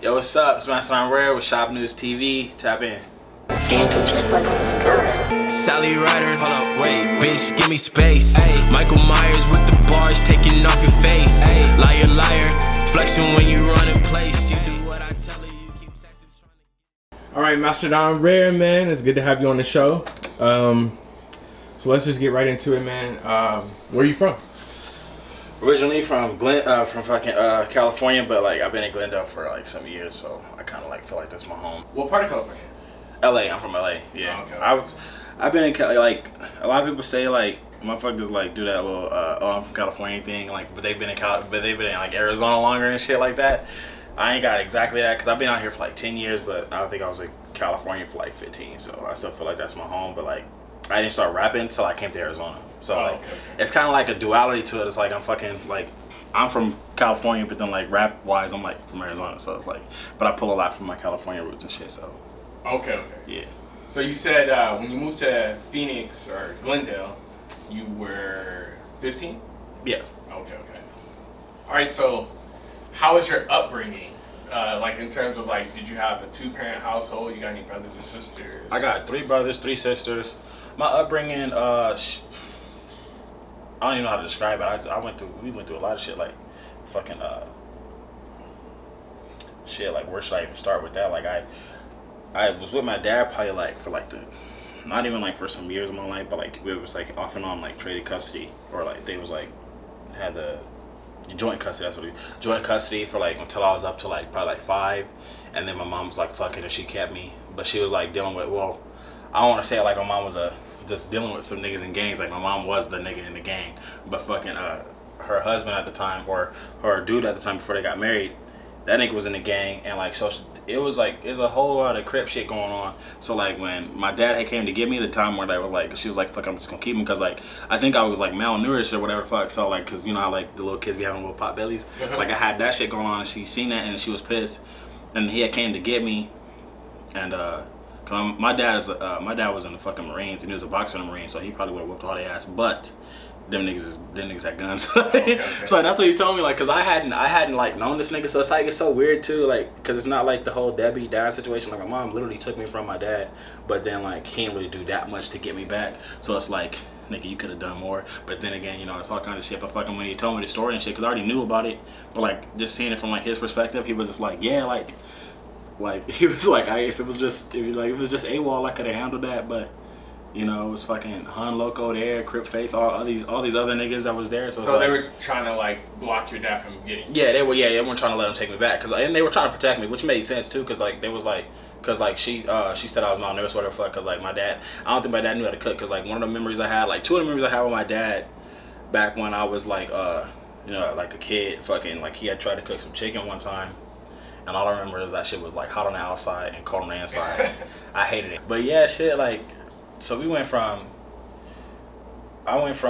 Yo, what's up? It's Mastodonrare with Shop News TV. Tap in. Phantom just went on the ghost. Sally Ryder, hold up, wait, bitch, give me space. Ay. Michael Myers with the bars taking off your face. Ay. Liar, liar, flexing when you run in place. You do what I tell you, you keep texting trying to... All right, Mastodonrare, man, it's good to have you on the show. So let's just get right into it, man. Where are you from? Originally from California, but like I've been in Glendale for like some years, so I kind of like feel like that's my home. What part of California? LA, I'm from LA. Yeah, Oh, okay. I've been in Cali. Like a lot of people say, like motherfuckers like do that little oh I'm from California thing, like but they've been in like Arizona longer and shit like that. I ain't got exactly that because I've been out here for like 10 years, but I think I was in California for like 15, so I still feel like that's my home. But like I didn't start rapping until I came to Arizona, so okay. It's kind of like a duality to it. It's like I'm from California, but then like rap wise I'm like from Arizona, so it's like, but I pull a lot from my California roots and shit. So okay. Yeah. So you said when you moved to Phoenix or Glendale, you were 15? Yeah. Okay. All right. So how was your upbringing? Like in terms of like, did you have a 2-parent household? You got any brothers and sisters? I got 3 brothers, 3 sisters. My upbringing, I don't even know how to describe it. We went through a lot of shit, like fucking shit. Like where should I even start with that? Like I was with my dad probably like for like not even like for some years of my life, but like it was like off and on like traded custody, or like they was like had the joint custody. That's what it was. Joint custody for like until I was up to like probably like 5, and then my mom was like fuck it and she kept me, but she was like dealing with, well, I don't want to say it like my mom was just dealing with some niggas in gangs. Like my mom was the nigga in the gang, but fucking her husband at the time, or her dude at the time before they got married, that nigga was in the gang, and like so it was a whole lot of crip shit going on. So like when my dad had came to get me, the time where they was like, she was like fuck I'm just gonna keep him because like I think I was like malnourished or whatever fuck. So like because you know how like the little kids be having little pot bellies, like I had that shit going on, and she seen that and she was pissed, and he had came to get me, and my dad was in the fucking Marines, and he was a boxer in the Marines, so he probably would have whooped all their ass. But them niggas had guns. Okay. So that's what you told me, like, cause I hadn't like known this nigga, so it's like it's so weird too, like, cause it's not like the whole Debbie dad situation. Like my mom literally took me from my dad, but then like he didn't really do that much to get me back. So it's like, nigga, you could have done more. But then again, you know, it's all kinds of shit. But fucking when he told me the story and shit, cause I already knew about it, but like just seeing it from like his perspective, he was just like, yeah, like he was like, if it was just AWOL, I could have handled that, but you know, it was fucking Hun Loco there, Crip Face, all these other niggas that was there. So they were trying to like block your dad from getting you. Yeah, they weren't trying to let him take me back, and they were trying to protect me, which made sense too, cause like they was like, cause like she said I was malnourished, whatever fuck, cause like my dad, I don't think my dad knew how to cook, cause like one of the memories I had, like 2 of the memories I had with my dad back when I was like you know, like a kid, fucking like he had tried to cook some chicken one time. And all I remember is that shit was like hot on the outside and cold on the inside. I hated it. But yeah, shit, like, so I went from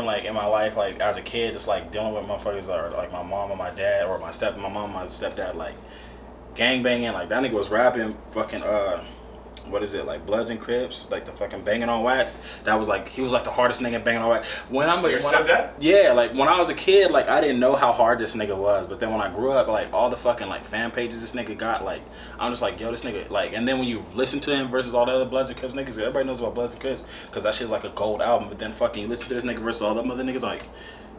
like in my life, like as a kid, just like dealing with motherfuckers or like my mom and my dad, or my mom and my stepdad, like gang banging. Like that nigga was rapping fucking what is it, like Bloods and Crips, like the fucking banging on wax. That was like, he was like the hardest nigga banging on wax. Yeah, like when I was a kid, like I didn't know how hard this nigga was, but then when I grew up, like all the fucking like fan pages this nigga got, like I'm just like, yo, this nigga, like, and then when you listen to him versus all the other Bloods and Crips niggas, everybody knows about Bloods and Crips because that shit's like a gold album. But then fucking you listen to this nigga versus all them other niggas, like,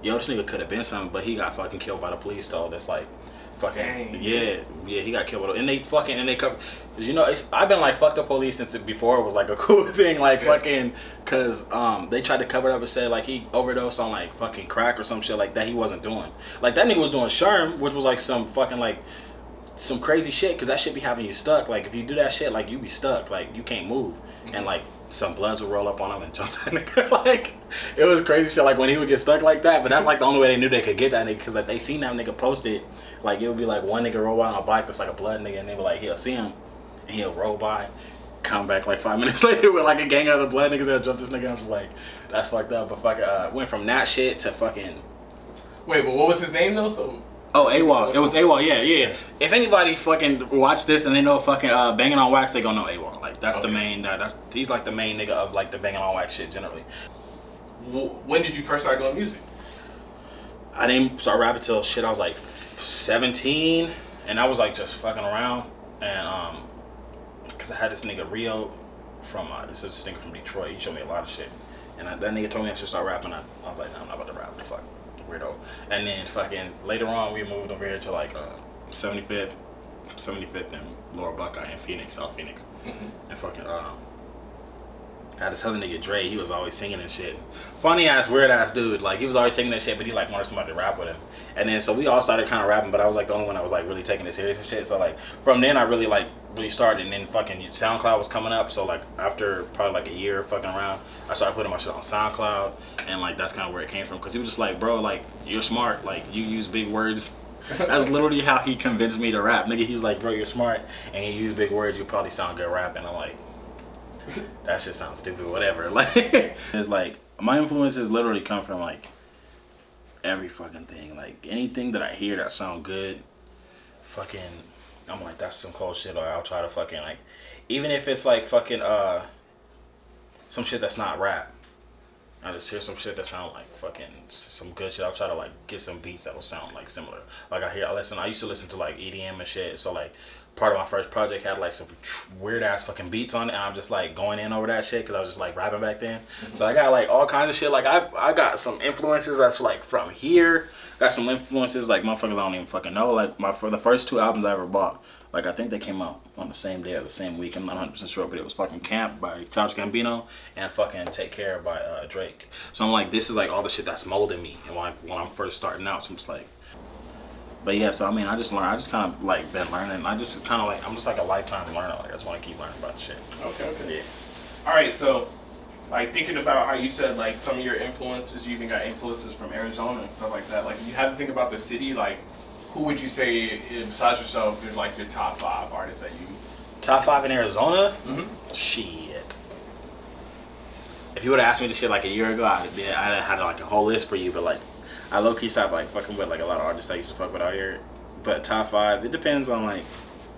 yo, this nigga could have been something, but he got fucking killed by the police. So that's like, fucking dang. Yeah, he got killed, and they cover, cause you know I've been like fuck the police since before it was like a cool thing, like fucking, cause they tried to cover it up and say like he overdosed on like fucking crack or some shit like that. He wasn't doing, like that nigga was doing sherm, which was like some fucking like some crazy shit, cause that shit be having you stuck. Like if you do that shit, like you be stuck, like you can't move. And like some Bloods would roll up on him and jump that nigga. Like it was crazy shit, like when he would get stuck like that. But that's like the only way they knew they could get that nigga, cause like they seen that nigga posted, like it would be like one nigga roll by on a bike that's like a Blood nigga, and they were like, he'll see him and he'll roll by, come back like 5 minutes later with like a gang of other Blood niggas that jump this nigga. I'm just like, that's fucked up. But fucking went from that shit to fucking. Wait, but what was his name though? So. Oh, AWOL. It was AWOL, yeah. If anybody fucking watch this and they know fucking Banging on Wax, they gonna know AWOL. Like that's the main. He's like the main nigga of like the Banging on Wax shit generally. When did you first start doing music? I didn't start rapping till shit I was like 17, and I was like just fucking around. and cause I had this nigga Rio from this is this nigga from Detroit. He showed me a lot of shit, and that nigga told me I should start rapping. I was like, nah, I'm not about to rap. The fuck, weirdo. And then fucking later on, we moved over here to like 75th and Lower Buckeye in Phoenix, South Phoenix, and fucking I had this other nigga Dre. He was always singing and shit. Funny ass, weird ass dude. Like he was always singing that shit, but he like wanted somebody to rap with him. And then so we all started kind of rapping, but I was like the only one that was like really taking it serious and shit. So like from then I really started, and then fucking SoundCloud was coming up. So like after probably like a year fucking around, I started putting my shit on SoundCloud, and like that's kind of where it came from. Cause he was just like, bro, like you're smart, like you use big words. That's literally how he convinced me to rap, nigga. He's like, bro, you're smart, and you use big words. You probably sound good rapping. I'm like, that shit sounds stupid, whatever. Like, it's like my influences literally come from like every fucking thing. Like anything that I hear that sound good, fucking, I'm like, that's some cool shit. Or I'll try to fucking like, even if it's like fucking some shit that's not rap. I just hear some shit that sound like fucking some good shit. I'll try to like get some beats that will sound like similar. Like I used to listen to like EDM and shit. So like part of my first project had like some weird ass fucking beats on it, and I'm just like going in over that shit because I was just like rapping back then. So I got like all kinds of shit. Like I got some influences that's like from here. Got some influences like motherfuckers I don't even fucking know. Like for the first 2 albums I ever bought, like I think they came out on the same day or the same week. I'm not 100% sure, but it was fucking Camp by Childish Gambino and fucking Take Care by Drake. So I'm like, this is like all the shit that's molding me, and when I'm first starting out, so I'm just like. But yeah, so I mean, I just kind of like been learning. I just kind of like, I'm just like a lifetime learner. Like I just want to keep learning about shit. Okay. Yeah. All right, so like thinking about how you said like some of your influences, you even got influences from Arizona and stuff like that. Like you had to think about the city. Like who would you say besides yourself is like your top 5 artists that you? Top 5 in Arizona? Mm-hmm. Shit. If you would have asked me this shit like a year ago, I had like a whole list for you. But like, I low key stopped like fucking with like a lot of artists I used to fuck with out here. But top 5, it depends on like.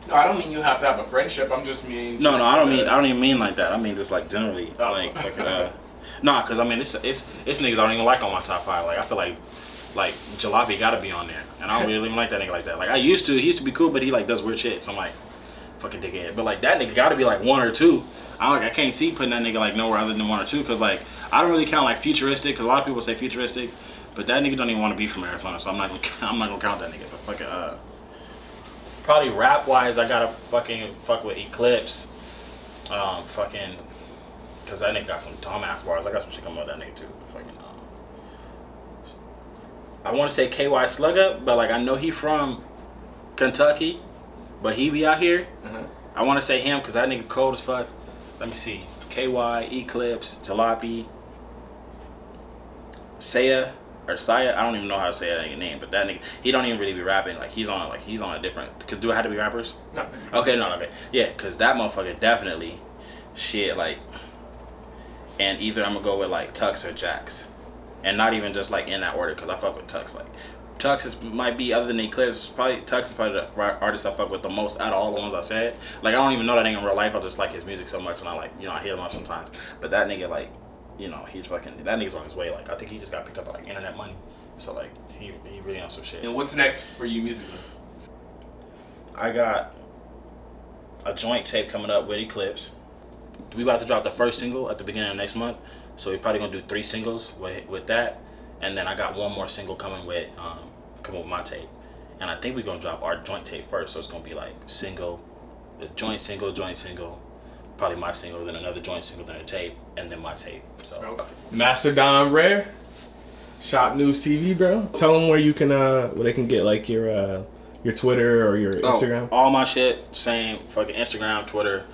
No, I don't mean you have to have a friendship. I'm just mean. No, I don't even mean like that. I mean just like generally like nah, cause I mean it's niggas I don't even like on my top 5. Like I feel like Jalopy gotta be on there, and I don't really even like that nigga like that. Like he used to be cool, but he like does weird shit. So I'm like, fucking dickhead. But like that nigga gotta be like 1 or 2. I can't see putting that nigga like nowhere other than 1 or 2, cause like I don't really count like futuristic, cause a lot of people say futuristic, but that nigga don't even want to be from Arizona, so I'm not gonna count that nigga. But fucking probably rap wise, I gotta fucking fuck with Eclipse, fucking, cause that nigga got some dumbass bars. I got some shit coming with that nigga too. But fucking I want to say KY Slugger, but like I know he from Kentucky, but he be out here. I want to say him because that nigga cold as fuck. Let me see. KY, Eclipse, Jalopy, Saya. I don't even know how to say that nigga name, but that nigga, he don't even really be rapping. Like he's on a different. Cause do I have to be rappers? No. Okay, no, okay, yeah, cause that motherfucker definitely, shit like. And either I'm gonna go with like Tux or Jax, and not even just like in that order, cause I fuck with Tux. Like Tux might be, other than Eclipse, Tux is probably the artist I fuck with the most out of all the ones I said. Like I don't even know that nigga in real life. I just like his music so much, and I like I hear him out sometimes. But that nigga like. He's fucking, that nigga's on his way. Like, I think he just got picked up by like internet money. So like, he really on some shit. And what's next for you musically? I got a joint tape coming up with Eclipse. We about to drop the first single at the beginning of next month. So we're probably gonna do 3 singles with that. And then I got 1 more single coming with my tape. And I think we're gonna drop our joint tape first. So it's gonna be like joint single. Probably my single, then another joint single, then a tape, and then my tape. So okay. Mastodonrare, Shop News TV, bro. Tell them where you can where they can get like your Twitter or your Instagram. All my shit, same fucking Instagram, Twitter,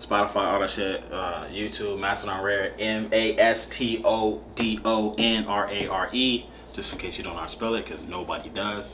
Spotify, all that shit. YouTube, Mastodonrare, Mastodonrare. Just in case you don't know how to spell it, because nobody does.